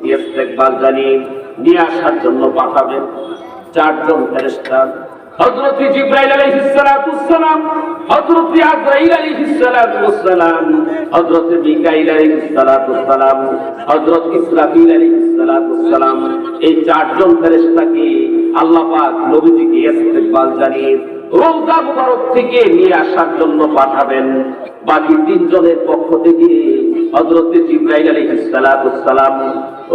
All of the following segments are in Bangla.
নবীজিকে ইস্তেকবাল জানিয়ে নিয়ে আসার জন্য পাঠাবেন। চারজন ফেরেশতা, হযরত জিবরাইল আলাইহিস সালাতুস সালাম, হযরত আজরাইল আলাইহিস সালাতুস সালাম, হযরত মিকাইল আলাইহিস সালাতুস সালাম, হযরত ইসরাফিল আলাইহিস সালাতুস সালাম, এই চারজন ফেরেশতাকে আল্লাহ পাক নবীজিকে ইস্তেকবাল জানিয়ে রওজা মুবারক থেকে নিয়ে আসার জন্য পাঠাবেন। বাকি তিনজনের পক্ষ থেকে হযরত জিবরাইল আলাইহিস সালাতুস সালাম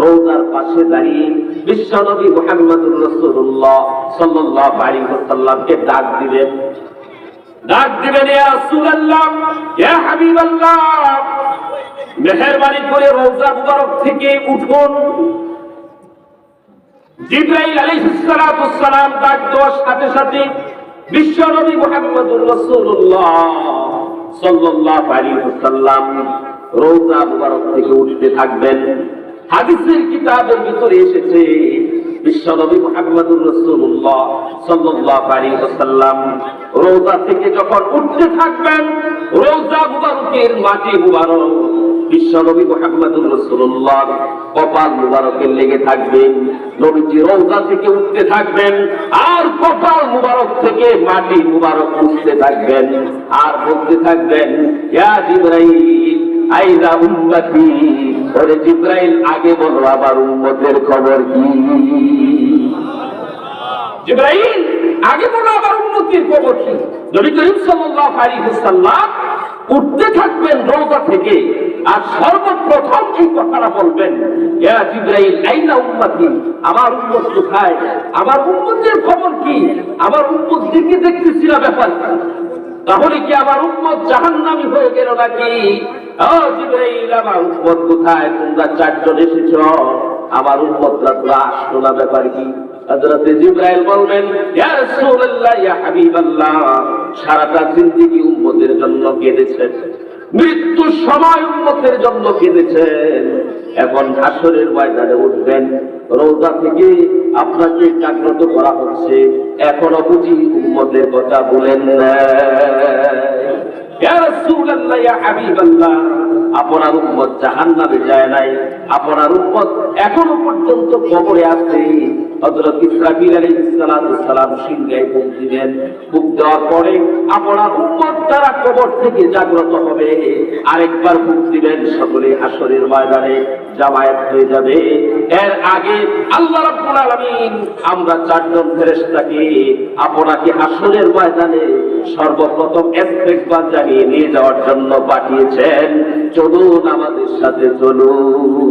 রওজার পাশে দাঁড়িয়ে বিশ্বনবী মুহাম্মদুর রাসূলুল্লাহ সাল্লাল্লাহু আলাইহি ওয়াসাল্লামকে ডাক দিবেন, ইয়া রাসূলুল্লাহ, ইয়া হাবিবাল্লাহ, মেহেরবানি করে রওজা মুবারক থেকে উঠুন। জিবরাইল আলাইহিস সালাতুস সালাম ডাক দেওয়ার সাথে সাথে বিশ্বনবী মুহাম্মদুর রাসূলুল্লাহ সাল্লাল্লাহু আলাইহি ওয়াসাল্লাম রওজা মুবারক থেকে উঠতে থাকবেন। হাদিসের কিতাবের ভিতরে এসেছে বিশ্বনবী মুহাম্মদুর রাসূলুল্লাহ সাল্লাল্লাহু আলাইহি ওয়াসাল্লাম রওজা থেকে যখন উঠতে থাকবেন, রওজা মুবারকের মাটি মুবারক বিশ্বনবী মুহাম্মদুর রাসূলুল্লাহ কপাল মুবারকে লেগে থাকবে। নবীজি রওজা থেকে উঠতে থাকবেন আর কপাল মুবারক থেকে মাটি মুবারক উঠতে থাকবেন আর বলতে থাকবেন, ইয়া জিবরাইল আইযা উম্মতি, ওরে জিবরাইল আগে বলো আমার উম্মতের খবর কি। জিবরাইল আগে বলো আমার উম্মতের খবর কি। নবী করিম সাল্লাল্লাহু আলাইহি ওয়াসাল্লাম উঠতে থাকবেন রওজা থেকে আর সর্বপ্রথম এই কথাটা বলবেন, ইয়া জিবরাইল আইনা উম্মতি, আমার উম্মত কোথায়, আমার উম্মতের খবর কি, আমার উম্মত দিকে দেখতেছি না ব্যাপার। তাহলে কি আমার উম্মত জাহান্নামী হয়ে গেল নাকি? ও জিবরাইল, আমার উম্মত কোথায়? তোমরা চারজন এসেছ, আমার উম্মতরা তোরা আসলো না, ব্যাপার কি? হযরত জিবরাইল বলবেন, ইয়া রাসূলুল্লাহ, ইয়া হাবিবাল্লাহ, সারাটা জিন্দেগি উম্মতের জন্য কেঁদেছেন, মৃত্যুর সময় উম্মতের জন্য কেঁদেছেন, এখন হাসরের ময়দানে উঠবেন, রওজা থেকে আপনাকে জাগ্রত করা হচ্ছে, এখনো বুঝি উম্মতের কথা বলেন না? ইয়া রাসূলুল্লাহ, ইয়া হাবিবাল্লাহ, আপনার উম্মত জাহান্নামে যায় নাই, আপনার উম্মত এখনো পর্যন্ত কবরে আছে। হযরত ইসরাফিল আলাইহিস সালাতু সালাম সিংহায় ফুঁক দিবেন, ফুঁক দেওয়ার পরে আপনার উম্মত তারা কবর থেকে জাগ্রত হবে, আরেকবার ফুঁক দিবেন, সকলে হাসরের ময়দানে জামায়াত হয়ে যাবে। এর আগে আল্লাহ রাব্বুল আলামিন আমরা চারজন ফেরেশতাকে আপনাকে হাসরের ময়দানে সর্বপ্রথম ইস্তেকবাল জানিয়ে নিয়ে যাওয়ার জন্য পাঠিয়েছেন। চলুন আমাদের সাথে, চলুন।